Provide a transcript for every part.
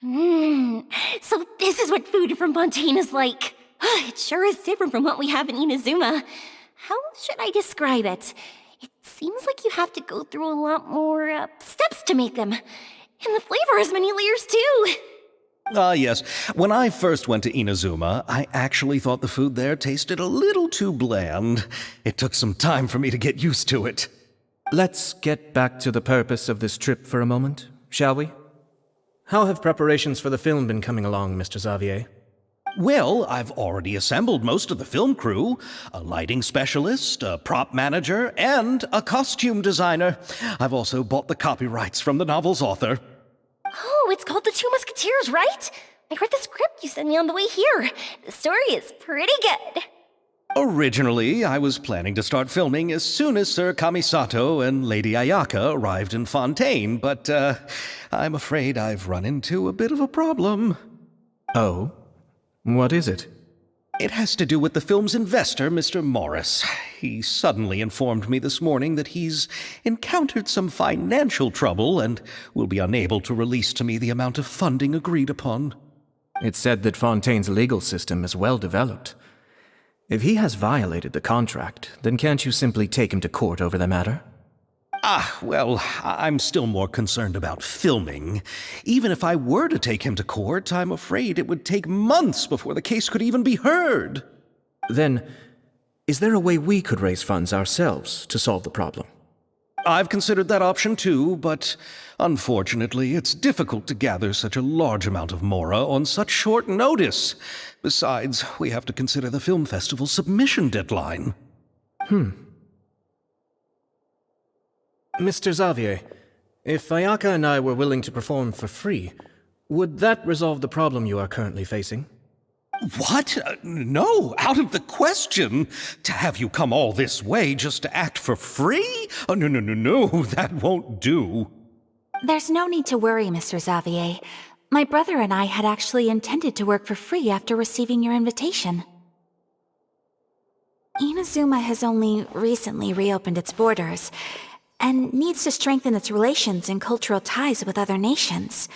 So this is what food from Fontaine is like. It sure is different from what we have in Inazuma. How should I describe it? It seems like you have to go through a lot more steps to make them. And the flavor has many layers too. Yes. When I first went to Inazuma, I actually thought the food there tasted a little too bland. It took some time for me to get used to it. Let's get back to the purpose of this trip for a moment, shall we? How have preparations for the film been coming along, Mr. Xavier? Well, I've already assembled most of the film crew, a lighting specialist, a prop manager, and a costume designer. I've also bought the copyrights from the novel's author. Oh, it's called The Two Musketeers, right? I read the script you sent me on the way here. The story is pretty good. Originally, I was planning to start filming as soon as Sir Kamisato and Lady Ayaka arrived in Fontaine, but I'm afraid I've run into a bit of a problem. Oh? What is it? It has to do with the film's investor, Mr. Morris. He suddenly informed me this morning that he's encountered some financial trouble and will be unable to release to me the amount of funding agreed upon. It's said that Fontaine's legal system is well developed. If he has violated the contract, then can't you simply take him to court over the matter? Well, I'm still more concerned about filming. Even if I were to take him to court, I'm afraid it would take months before the case could even be heard. Then, is there a way we could raise funds ourselves to solve the problem? I've considered that option too, but unfortunately, it's difficult to gather such a large amount of mora on such short notice. Besides, we have to consider the film festival's submission deadline. Mr. Xavier, if Ayaka and I were willing to perform for free, would that resolve the problem you are currently facing? What? No, out of the question. To have you come all this way just to act for free? Oh, no, that won't do. There's no need to worry, Mr. Xavier. My brother and I had actually intended to work for free after receiving your invitation. Inazuma has only recently reopened its borders, and needs to strengthen its relations and cultural ties with other nations.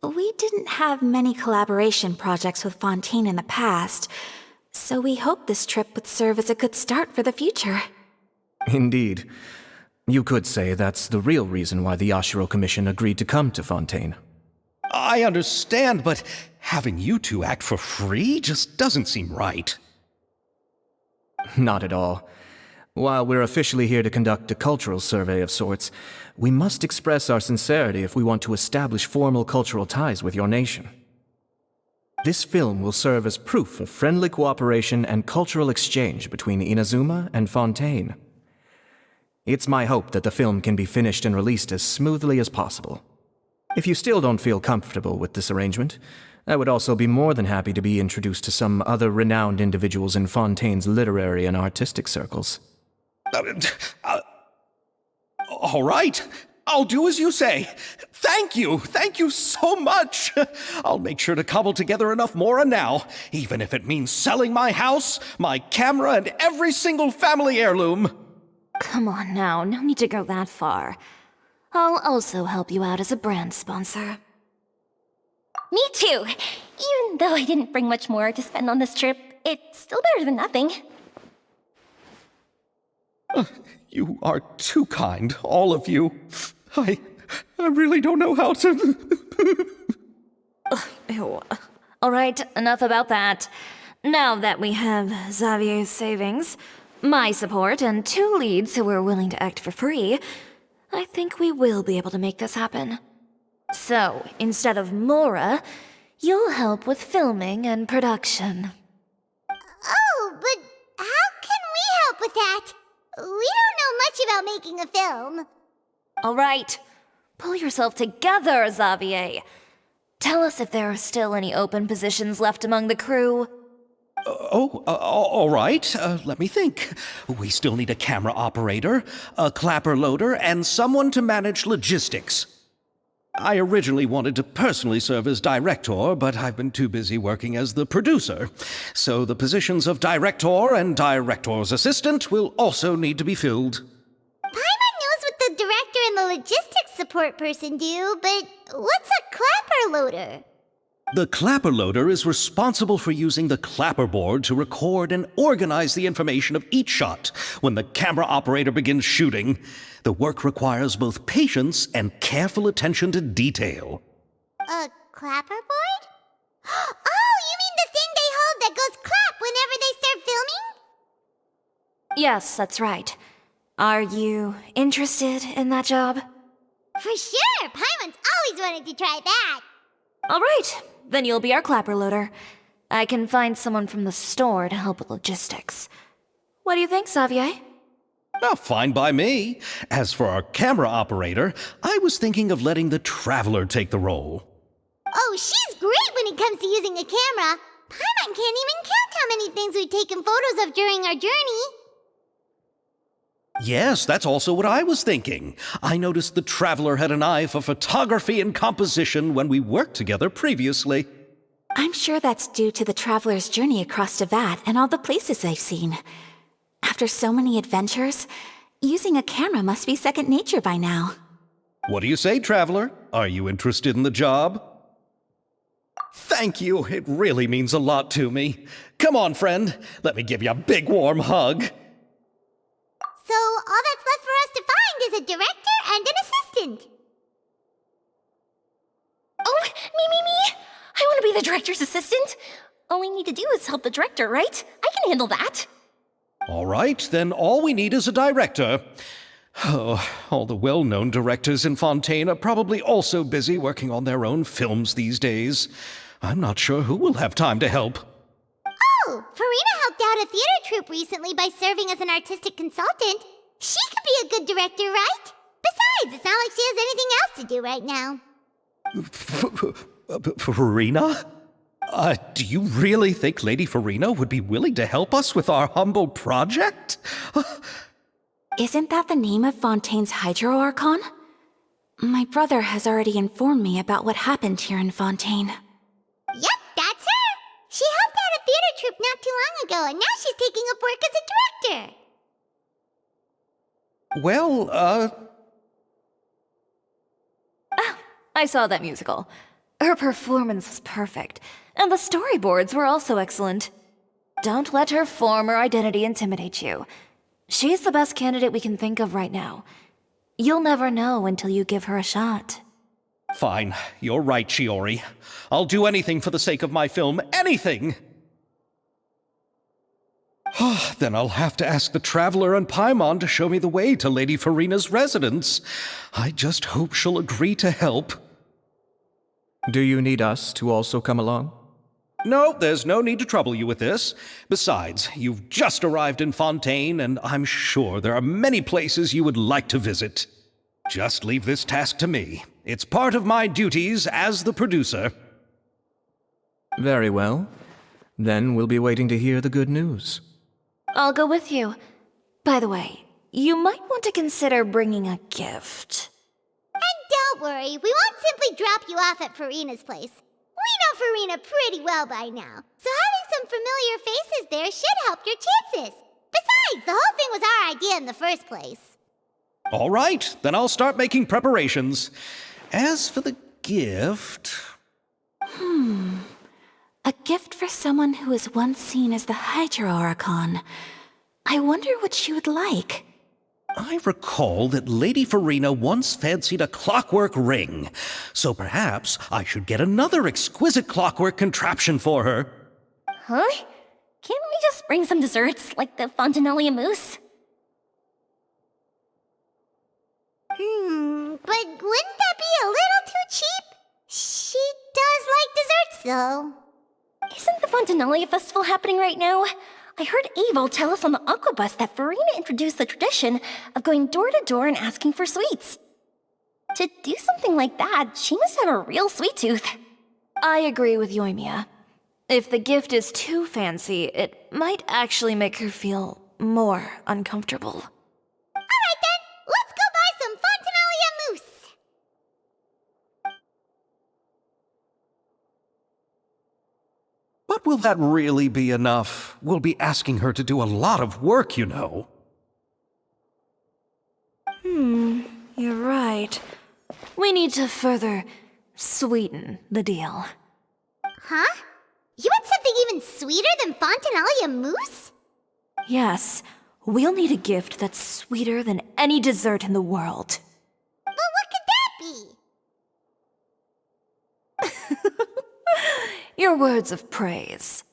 We didn't have many collaboration projects with Fontaine in the past, so we hoped this trip would serve as a good start for the future. Indeed. You could say that's the real reason why the Yashiro Commission agreed to come to Fontaine. I understand, but having you two act for free just doesn't seem right. Not at all. While we're officially here to conduct a cultural survey of sorts, we must express our sincerity if we want to establish formal cultural ties with your nation. This film will serve as proof of friendly cooperation and cultural exchange between Inazuma and Fontaine. It's my hope that the film can be finished and released as smoothly as possible. If you still don't feel comfortable with this arrangement, I would also be more than happy to be introduced to some other renowned individuals in Fontaine's literary and artistic circles. All right. I'll do as you say. Thank you so much. I'll make sure to cobble together enough mora now, even if it means selling my house, my camera, and every single family heirloom. Come on now, no need to go that far. I'll also help you out as a brand sponsor. Me too! Even though I didn't bring much more to spend on this trip, it's still better than nothing. You are too kind, all of you. I really don't know how to... Ew. Alright, enough about that. Now that we have Xavier's savings, my support, and 2 leads who are willing to act for free, I think we will be able to make this happen. So, instead of mora, you'll help with filming and production. Oh, but how can we help with that? We don't know much about making a film. Alright, pull yourself together, Xavier. Tell us if there are still any open positions left among the crew. All right. Let me think. We still need a camera operator, a clapper loader, and someone to manage logistics. I originally wanted to personally serve as director, but I've been too busy working as the producer. So the positions of director and director's assistant will also need to be filled. Paimon knows what the director and the logistics support person do, but what's a clapper clapper loader? The clapper loader is responsible for using the clapperboard to record and organize the information of each shot when the camera operator begins shooting. The work requires both patience and careful attention to detail. A clapperboard? Oh, you mean the thing they hold that goes clap whenever they start filming? Yes, that's right. Are you interested in that job? For sure! Paimon's always wanted to try that. All right, then you'll be our clapper loader. I can find someone from the store to help with logistics. What do you think, Xavier? Oh, fine by me. As for our camera operator, I was thinking of letting the Traveler take the role. Oh, she's great when it comes to using a camera. Paimon can't even count how many things we've taken photos of during our journey. Yes, that's also what I was thinking. I noticed the Traveler had an eye for photography and composition when we worked together previously. I'm sure that's due to the traveler's journey across Teyvat and all the places they've seen. After so many adventures, using a camera must be second nature by now. What do you say, Traveler? Are you interested in the job? Thank you. It really means a lot to me. Come on, friend. Let me give you a big warm hug. So all that's left for us to find is a director and an assistant. Oh, me! I want to be the director's assistant. All we need to do is help the director, right? I can handle that. All right, then all we need is a director. Oh, all the well-known directors in Fontaine are probably also busy working on their own films these days. I'm not sure who will have time to help. Oh, Farina helped out a theater troupe recently by serving as an artistic consultant. She could be a good director, right? Besides, it's not like she has anything else to do right now. Farina? Do you really think Lady Farina would be willing to help us with our humble project? Isn't that the name of Fontaine's Hydro Archon? My brother has already informed me about what happened here in Fontaine. Yep, that's her. She helped out a theater troupe not too long ago, and now she's taking up work as a director. Well, I saw that musical. Her performance was perfect, and the storyboards were also excellent. Don't let her former identity intimidate you. She's the best candidate we can think of right now. You'll never know until you give her a shot. Fine. You're right, Shiori. I'll do anything for the sake of my film. Anything! Then I'll have to ask the Traveler and Paimon to show me the way to Lady Farina's residence. I just hope she'll agree to help. Do you need us to also come along? No, there's no need to trouble you with this. Besides, you've just arrived in Fontaine, and I'm sure there are many places you would like to visit. Just leave this task to me. It's part of my duties as the producer. Very well. Then we'll be waiting to hear the good news. I'll go with you. By the way, you might want to consider bringing a gift. And don't worry, we won't simply drop you off at Farina's place. We know Farina pretty well by now, so having some familiar faces there should help your chances. Besides, the whole thing was our idea in the first place. All right, then I'll start making preparations. As for the gift... A gift for someone who was once seen as the Hydro Archon. I wonder what she would like. I recall that Lady Farina once fancied a clockwork ring, so perhaps I should get another exquisite clockwork contraption for her. Huh? Can't we just bring some desserts, like the Fontanelia mousse? But wouldn't that be a little too cheap? She does like desserts, though. Isn't the Fontanelia festival happening right now? I heard Abel tell us on the Aquabus that Farina introduced the tradition of going door to door and asking for sweets. To do something like that, she must have a real sweet tooth. I agree with Yoimiya. If the gift is too fancy, it might actually make her feel more uncomfortable. Alright then, let's go buy some Fontanelia mousse! But will that really be enough? We'll be asking her to do a lot of work, you know. You're right. We need to further sweeten the deal. Huh? You want something even sweeter than Fontaine mousse? Yes, we'll need a gift that's sweeter than any dessert in the world. But what could that be? Your words of praise.